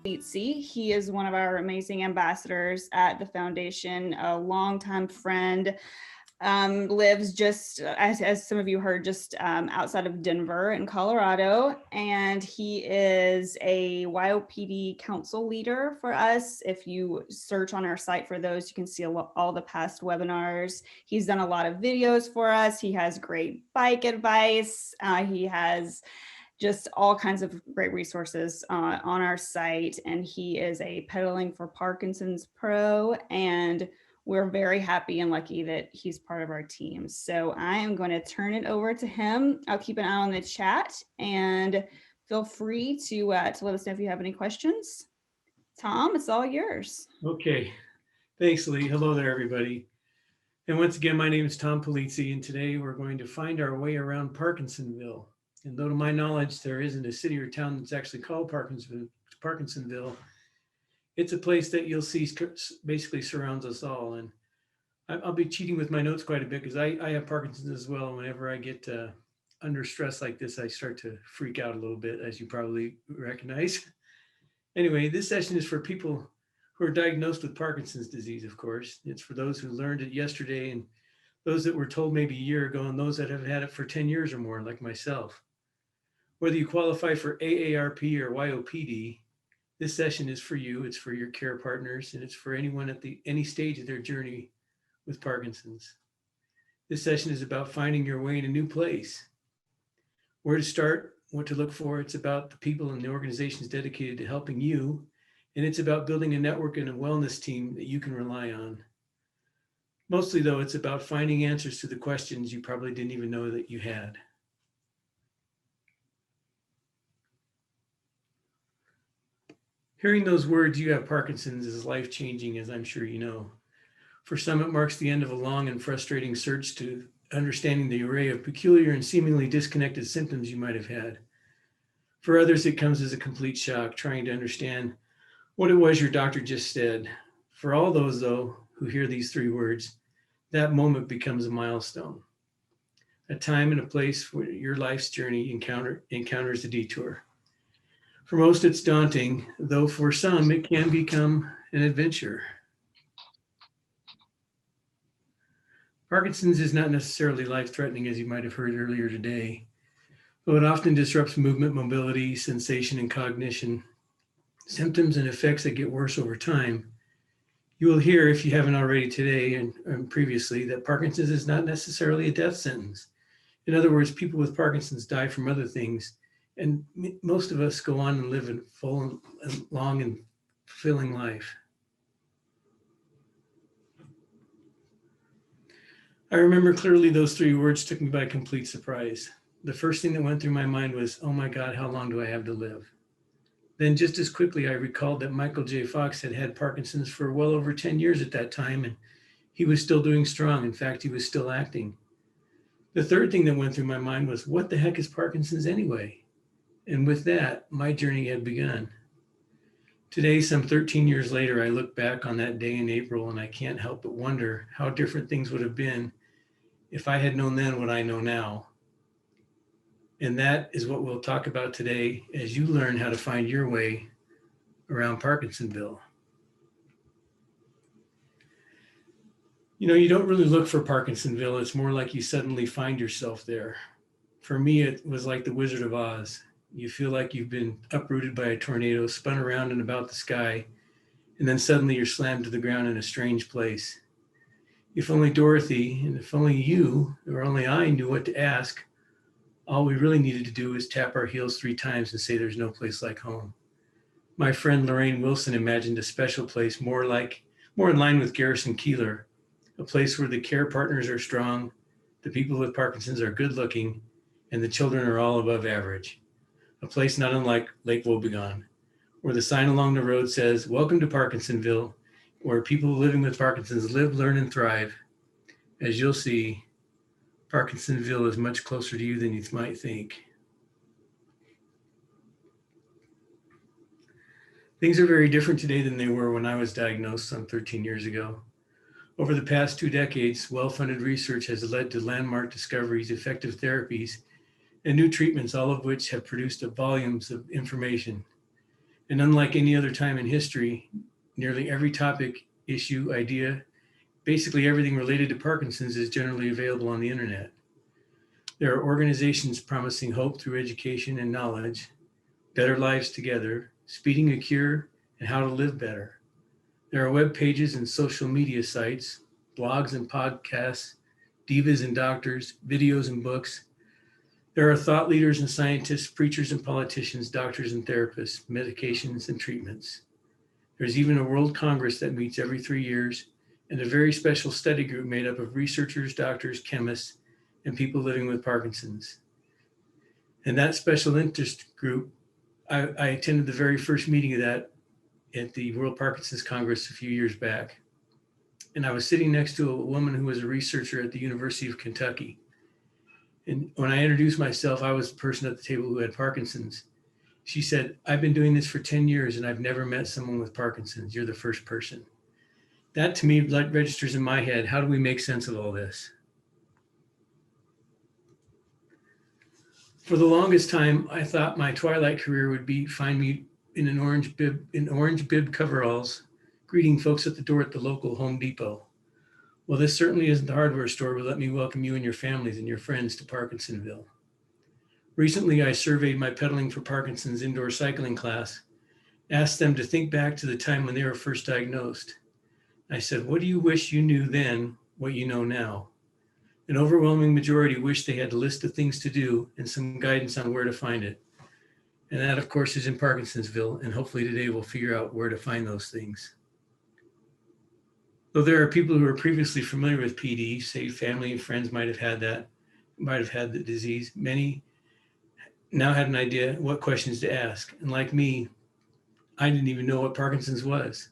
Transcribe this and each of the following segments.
Palizzi. He is one of our amazing ambassadors at the foundation, a longtime friend. Lives just, as some of you heard, just outside of Denver in Colorado. And he is a YOPD council leader for us. If you search on our site for those, you can see all the past webinars. He's done a lot of videos for us. He has great bike advice. He has just all kinds of great resources on our site. And he is a Pedaling for Parkinson's Pro, and we're very happy and lucky that he's part of our team. So I am going to turn it over to him. I'll keep an eye on the chat and feel free to let us know if you have any questions. Tom, it's all yours. Okay, thanks, Lee. Hello there, everybody. And once again, my name is Tom Palizzi, and today we're going to find our way around Parkinsonville. And though to my knowledge, there isn't a city or town that's actually called Parkinsonville, it's a place that you'll see basically surrounds us all. And I'll be cheating with my notes quite a bit because I have Parkinson's as well. And whenever I get under stress like this, I start to freak out a little bit, as you probably recognize. Anyway, this session is for people who are diagnosed with Parkinson's disease, of course. It's for those who learned it yesterday, and those that were told maybe a year ago, and those that have had it for 10 years or more, like myself. Whether you qualify for AARP or YOPD, this session is for you. It's for your care partners, and it's for anyone at any stage of their journey with Parkinson's. This session is about finding your way in a new place. Where to start, what to look for. It's about the people and the organizations dedicated to helping you. And it's about building a network and a wellness team that you can rely on. Mostly, though, it's about finding answers to the questions you probably didn't even know that you had. Hearing those words, "you have Parkinson's," is life-changing, as I'm sure you know. For some, it marks the end of a long and frustrating search to understanding the array of peculiar and seemingly disconnected symptoms you might have had. For others, it comes as a complete shock, trying to understand what it was your doctor just said. For all those, though, who hear these three words, that moment becomes a milestone, a time and a place where your life's journey encounters a detour. For most, it's daunting, though for some, it can become an adventure. Parkinson's is not necessarily life-threatening, as you might have heard earlier today, though it often disrupts movement, mobility, sensation, and cognition, symptoms and effects that get worse over time. You will hear, if you haven't already today and previously, that Parkinson's is not necessarily a death sentence. In other words, people with Parkinson's die from other things, and most of us go on and live a full and long and fulfilling life. I remember clearly those three words took me by complete surprise. The first thing that went through my mind was, oh my God, how long do I have to live? Then just as quickly, I recalled that Michael J. Fox had had Parkinson's for well over 10 years at that time, and he was still doing strong. In fact, he was still acting. The third thing that went through my mind was, what the heck is Parkinson's anyway? And with that, my journey had begun. Today, some 13 years later, I look back on that day in April, and I can't help but wonder how different things would have been if I had known then what I know now. And that is what we'll talk about today as you learn how to find your way around Parkinsonville. You know, you don't really look for Parkinsonville. It's more like you suddenly find yourself there. For me, it was like the Wizard of Oz. You feel like you've been uprooted by a tornado, spun around and about the sky, and then suddenly you're slammed to the ground in a strange place. If only Dorothy, and if only you, or only I knew what to ask, all we really needed to do was tap our heels 3 times and say there's no place like home. My friend Lorraine Wilson imagined a special place more in line with Garrison Keillor, a place where the care partners are strong, the people with Parkinson's are good looking, and the children are all above average. A place not unlike Lake Wobegon, where the sign along the road says, "Welcome to Parkinsonville," where people living with Parkinson's live, learn, and thrive. As you'll see, Parkinsonville is much closer to you than you might think. Things are very different today than they were when I was diagnosed some 13 years ago. Over the past 2 decades, well-funded research has led to landmark discoveries, effective therapies, and new treatments, all of which have produced volumes of information. And unlike any other time in history, nearly every topic, issue, idea, basically everything related to Parkinson's is generally available on the internet. There are organizations promising hope through education and knowledge, better lives together, speeding a cure, and how to live better. There are web pages and social media sites, blogs and podcasts, divas and doctors, videos and books. There are thought leaders and scientists, preachers and politicians, doctors and therapists, medications and treatments. There's even a World Congress that meets every 3 years, and a very special study group made up of researchers, doctors, chemists, and people living with Parkinson's. And that special interest group, I attended the very first meeting of that at the World Parkinson's Congress a few years back. And I was sitting next to a woman who was a researcher at the University of Kentucky. And when I introduced myself, I was the person at the table who had Parkinson's. She said, "I've been doing this for 10 years and I've never met someone with Parkinson's. You're the first person." That to me registers in my head. How do we make sense of all this? For the longest time, I thought my twilight career would be find me in orange bib coveralls, greeting folks at the door at the local Home Depot. Well, this certainly isn't the hardware store, but let me welcome you and your families and your friends to Parkinsonville. Recently, I surveyed my Pedaling for Parkinson's indoor cycling class, asked them to think back to the time when they were first diagnosed. I said, "What do you wish you knew then, what you know now?" An overwhelming majority wished they had a list of things to do and some guidance on where to find it. And that, of course, is in Parkinsonville, and hopefully today we'll figure out where to find those things. Though there are people who are previously familiar with PD, say family and friends might have had the disease, many now had an idea what questions to ask. And like me, I didn't even know what Parkinson's was.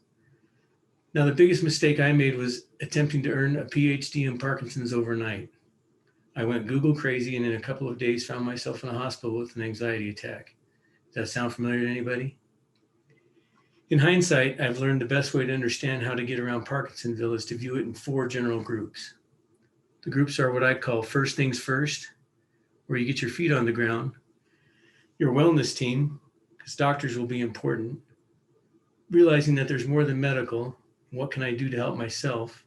Now, the biggest mistake I made was attempting to earn a PhD in Parkinson's overnight. I went Google crazy and in a couple of days found myself in a hospital with an anxiety attack. Does that sound familiar to anybody? In hindsight, I've learned the best way to understand how to get around Parkinsonville is to view it in 4 general groups. The groups are what I call first things first, where you get your feet on the ground, your wellness team, because doctors will be important, realizing that there's more than medical, what can I do to help myself,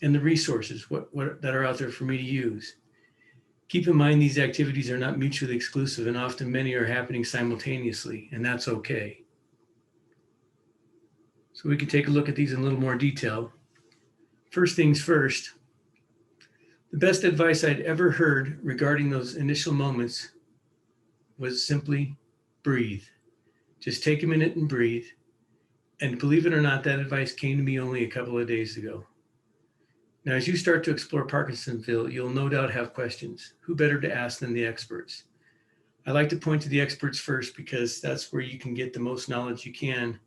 and the resources what that are out there for me to use. Keep in mind these activities are not mutually exclusive and often many are happening simultaneously, and that's okay. So we can take a look at these in a little more detail. First things first, the best advice I'd ever heard regarding those initial moments was simply breathe. Just take a minute and breathe. And believe it or not, that advice came to me only a couple of days ago. Now, as you start to explore Parkinsonville, you'll no doubt have questions. Who better to ask than the experts? I like to point to the experts first because that's where you can get the most knowledge you can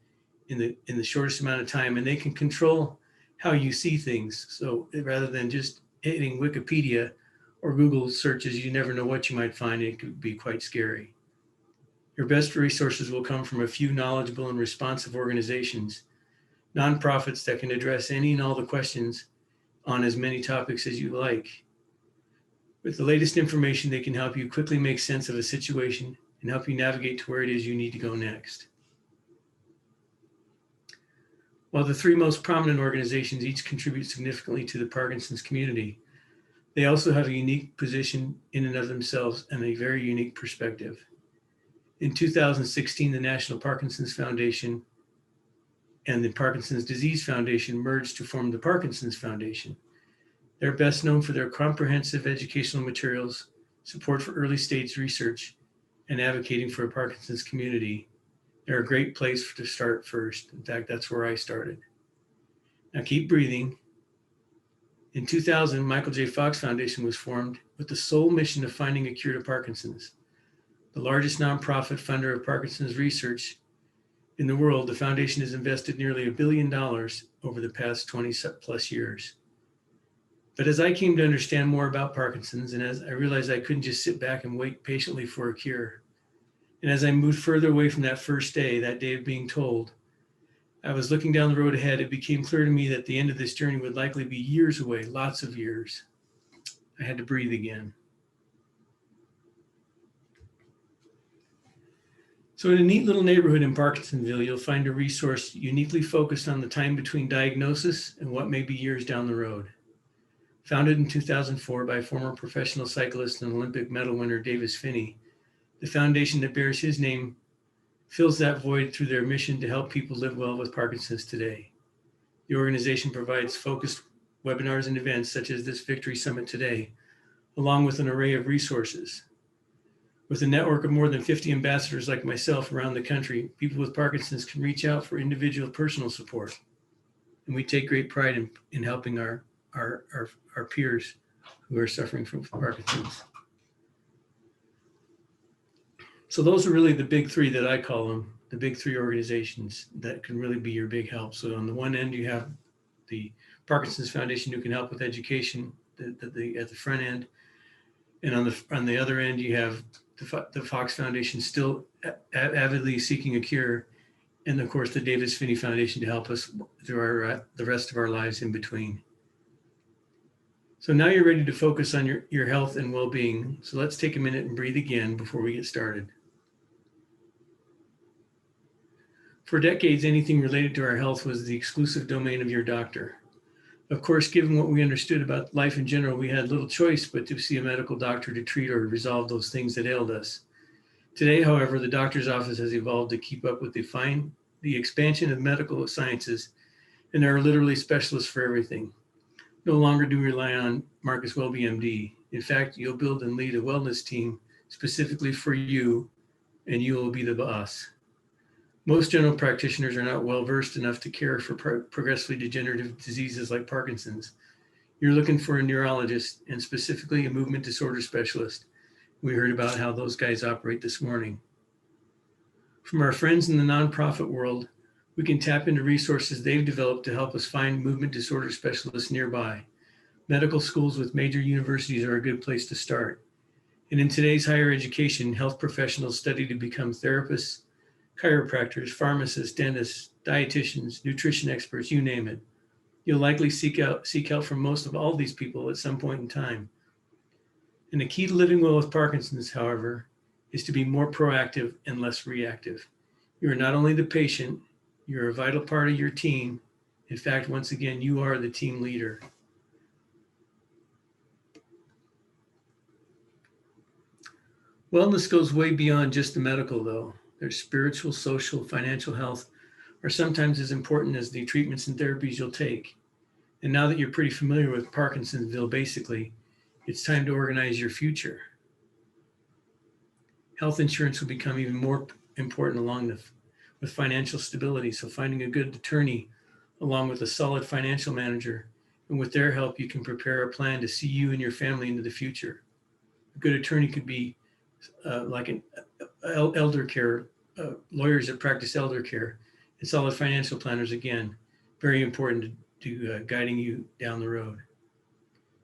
in the shortest amount of time, and they can control how you see things. So rather than just hitting Wikipedia or Google searches, you never know what you might find. It could be quite scary. Your best resources will come from a few knowledgeable and responsive organizations, nonprofits that can address any and all the questions on as many topics as you like. With the latest information, they can help you quickly make sense of a situation and help you navigate to where it is you need to go next. While the 3 most prominent organizations each contribute significantly to the Parkinson's community, they also have a unique position in and of themselves and a very unique perspective. In 2016, the National Parkinson's Foundation and the Parkinson's Disease Foundation merged to form the Parkinson's Foundation. They're best known for their comprehensive educational materials, support for early stage research, and advocating for a Parkinson's community. They're a great place to start first. In fact, that's where I started. Now keep breathing. In 2000, Michael J. Fox Foundation was formed with the sole mission of finding a cure to Parkinson's. The largest nonprofit funder of Parkinson's research in the world, the foundation has invested nearly $1 billion over the past 20 plus years. But as I came to understand more about Parkinson's, and as I realized I couldn't just sit back and wait patiently for a cure, and as I moved further away from that first day, that day of being told, I was looking down the road ahead. It became clear to me that the end of this journey would likely be years away, lots of years. I had to breathe again. So in a neat little neighborhood in Parkinsonville, you'll find a resource uniquely focused on the time between diagnosis and what may be years down the road. Founded in 2004 by former professional cyclist and Olympic medal winner Davis Phinney, the foundation that bears his name fills that void through their mission to help people live well with Parkinson's today. The organization provides focused webinars and events such as this Victory Summit today, along with an array of resources. With a network of more than 50 ambassadors like myself around the country, people with Parkinson's can reach out for individual personal support. And we take great pride in helping our peers who are suffering from Parkinson's. So those are really the big three that I call them, the big three organizations that can really be your big help. So on the one end, you have the Parkinson's Foundation who can help with education at the front end. And on the other end, you have the Fox Foundation still avidly seeking a cure. And of course, the Davis Phinney Foundation to help us through the rest of our lives in between. So now you're ready to focus on your health and well-being. So let's take a minute and breathe again before we get started. For decades, anything related to our health was the exclusive domain of your doctor. Of course, given what we understood about life in general, we had little choice but to see a medical doctor to treat or resolve those things that ailed us. Today, however, the doctor's office has evolved to keep up with the expansion of medical sciences, and there are literally specialists for everything. No longer do we rely on Marcus Welby, MD. In fact, you'll build and lead a wellness team specifically for you, and you will be the boss. Most general practitioners are not well versed enough to care for progressively degenerative diseases like Parkinson's. You're looking for a neurologist and specifically a movement disorder specialist. We heard about how those guys operate this morning. From our friends in the nonprofit world, we can tap into resources they've developed to help us find movement disorder specialists nearby. Medical schools with major universities are a good place to start. And in today's higher education, health professionals study to become therapists, chiropractors, pharmacists, dentists, dietitians, nutrition experts, you name it. You'll likely seek help from most of all these people at some point in time. And the key to living well with Parkinson's, however, is to be more proactive and less reactive. You are not only the patient, you're a vital part of your team. In fact, once again, you are the team leader. Wellness goes way beyond just the medical, though. Their spiritual, social, financial health are sometimes as important as the treatments and therapies you'll take. And now that you're pretty familiar with Parkinsonville, basically, it's time to organize your future. Health insurance will become even more important with financial stability. So finding a good attorney along with a solid financial manager, and with their help, you can prepare a plan to see you and your family into the future. A good attorney could be like an elder care, lawyers that practice elder care, and solid financial planners, again, very important to guiding you down the road.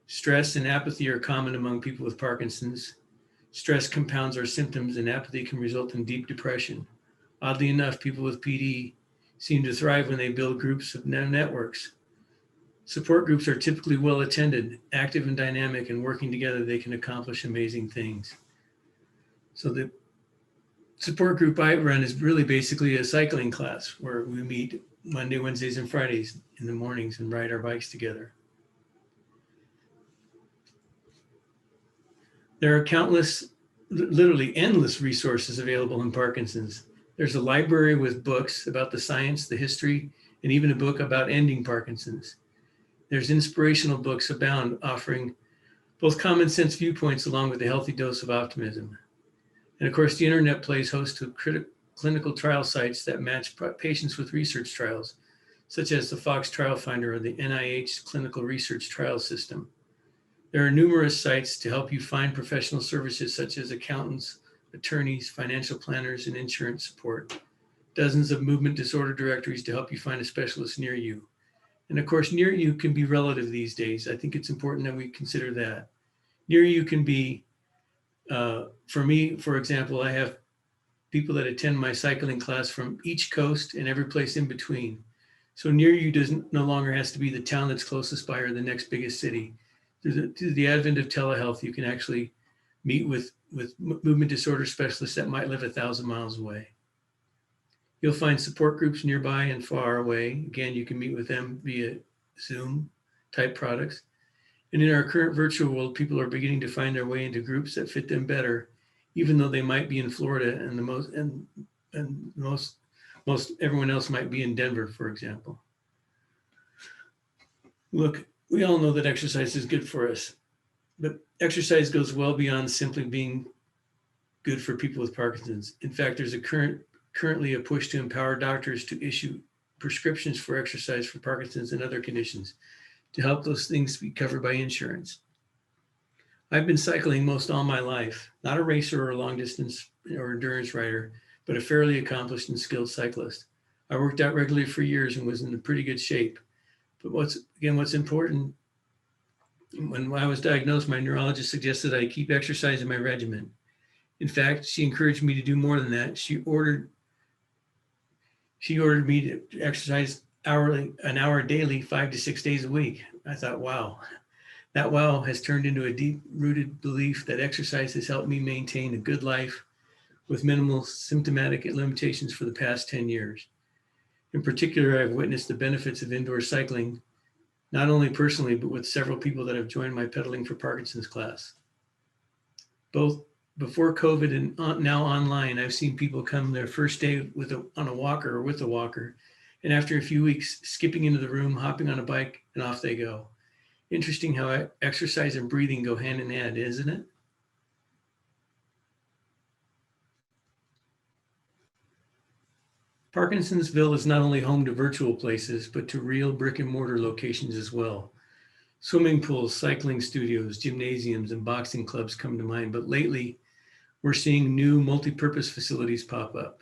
Stress and apathy are common among people with Parkinson's. Stress compounds our symptoms, and apathy can result in deep depression. Oddly enough, people with PD seem to thrive when they build groups of networks. Support groups are typically well attended, active and dynamic, and working together, they can accomplish amazing things. So the support group I run is really basically a cycling class where we meet Monday, Wednesdays, and Fridays in the mornings and ride our bikes together. There are countless, literally endless resources available in Parkinson's. There's a library with books about the science, the history, and even a book about ending Parkinson's. There's inspirational books abound, offering both common sense viewpoints along with a healthy dose of optimism. And of course, the internet plays host to clinical trial sites that match patients with research trials, such as the Fox Trial Finder or the NIH Clinical Research Trial System. There are numerous sites to help you find professional services such as accountants, attorneys, financial planners, and insurance support. Dozens of movement disorder directories to help you find a specialist near you. And of course, near you can be relative these days. I think it's important that we consider that. Near you can be, for me, for example, I have people that attend my cycling class from each coast and every place in between. So near you no longer has to be the town that's closest by or the next biggest city. Through the advent of telehealth, you can actually meet with movement disorder specialists that might live 1,000 miles away. You'll find support groups nearby and far away. Again, you can meet with them via Zoom type products. And in our current virtual world, people are beginning to find their way into groups that fit them better, even though they might be in Florida and most everyone else might be in Denver, for example. Look, we all know that exercise is good for us, but exercise goes well beyond simply being good for people with Parkinson's. In fact, there's currently a push to empower doctors to issue prescriptions for exercise for Parkinson's and other conditions to help those things be covered by insurance. I've been cycling most all my life, not a racer or a long distance or endurance rider, but a fairly accomplished and skilled cyclist. I worked out regularly for years and was in pretty good shape. But what's important, when I was diagnosed, my neurologist suggested I keep exercise in my regimen. In fact, she encouraged me to do more than that. She ordered me to exercise an hour daily, 5 to 6 days a week. I thought, wow. That wow has turned into a deep-rooted belief that exercise has helped me maintain a good life with minimal symptomatic limitations for the past 10 years. In particular, I've witnessed the benefits of indoor cycling, not only personally, but with several people that have joined my Pedaling for Parkinson's class. Both before COVID and now online, I've seen people come their first day on a walker or with a walker, and after a few weeks, skipping into the room, hopping on a bike, and off they go. Interesting how exercise and breathing go hand in hand, isn't it? Parkinsonville is not only home to virtual places, but to real brick and mortar locations as well. Swimming pools, cycling studios, gymnasiums, and boxing clubs come to mind, but lately we're seeing new multi-purpose facilities pop up.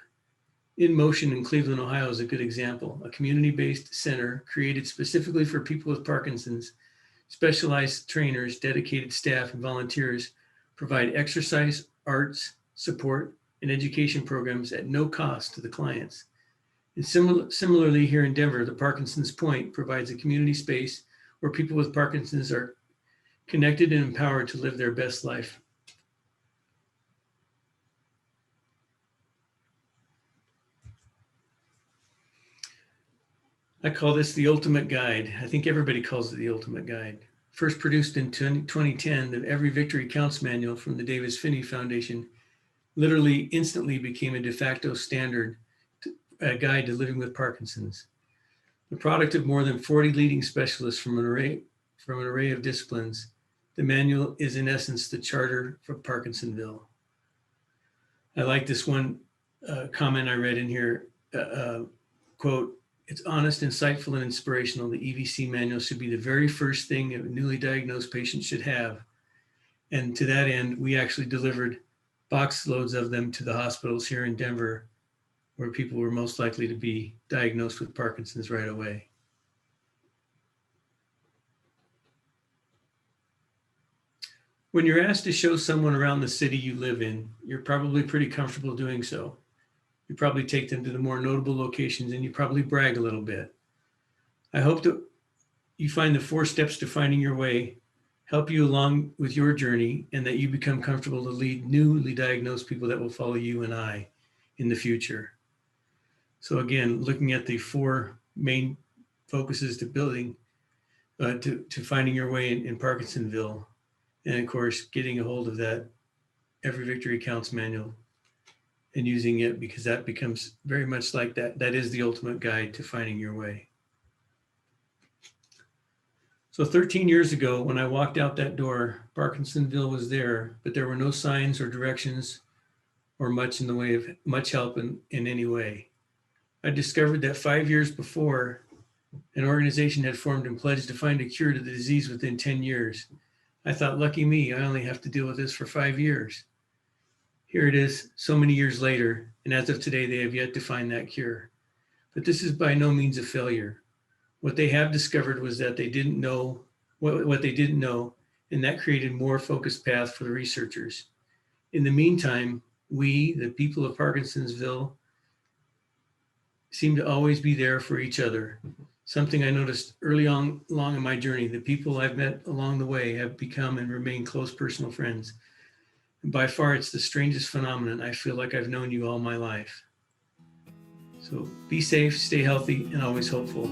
In Motion in Cleveland, Ohio is a good example, a community-based center created specifically for people with Parkinson's. Specialized trainers, dedicated staff, and volunteers provide exercise, arts, support, and education programs at no cost to the clients. And similarly, here in Denver, the Parkinson's Point provides a community space where people with Parkinson's are connected and empowered to live their best life. I call this the ultimate guide. I think everybody calls it the ultimate guide. First produced in 2010, the Every Victory Counts manual from the Phinney Foundation literally instantly became a de facto standard guide to living with Parkinson's. The product of more than 40 leading specialists from an array of disciplines, the manual is in essence the charter for Parkinsonville. I like this one comment I read in here, quote, "It's honest, insightful, and inspirational. The EVC manual should be the very first thing a newly diagnosed patient should have." And to that end, we actually delivered box loads of them to the hospitals here in Denver, where people were most likely to be diagnosed with Parkinson's right away. When you're asked to show someone around the city you live in, you're probably pretty comfortable doing so. You probably take them to the more notable locations and you probably brag a little bit. I hope that you find the 4 steps to finding your way help you along with your journey and that you become comfortable to lead newly diagnosed people that will follow you and I in the future. So again, looking at the 4 main focuses to building, to finding your way in Parkinsonville, and of course, getting a hold of that Every Victory Counts manual and using it, because that becomes very much like that. That is the ultimate guide to finding your way. So 13 years ago, when I walked out that door, Parkinsonville was there, but there were no signs or directions or much in the way of much help in any way. I discovered that 5 years before, an organization had formed and pledged to find a cure to the disease within 10 years. I thought, lucky me, I only have to deal with this for 5 years. Here it is, so many years later, and as of today, they have yet to find that cure. But this is by no means a failure. What they have discovered was that they didn't know what they didn't know, and that created more focused path for the researchers. In the meantime, we, the people of Parkinsonville, seem to always be there for each other. Something I noticed early on along in my journey. The people I've met along the way have become and remain close personal friends. And by far, it's the strangest phenomenon. I feel like I've known you all my life. So be safe, stay healthy, and always hopeful.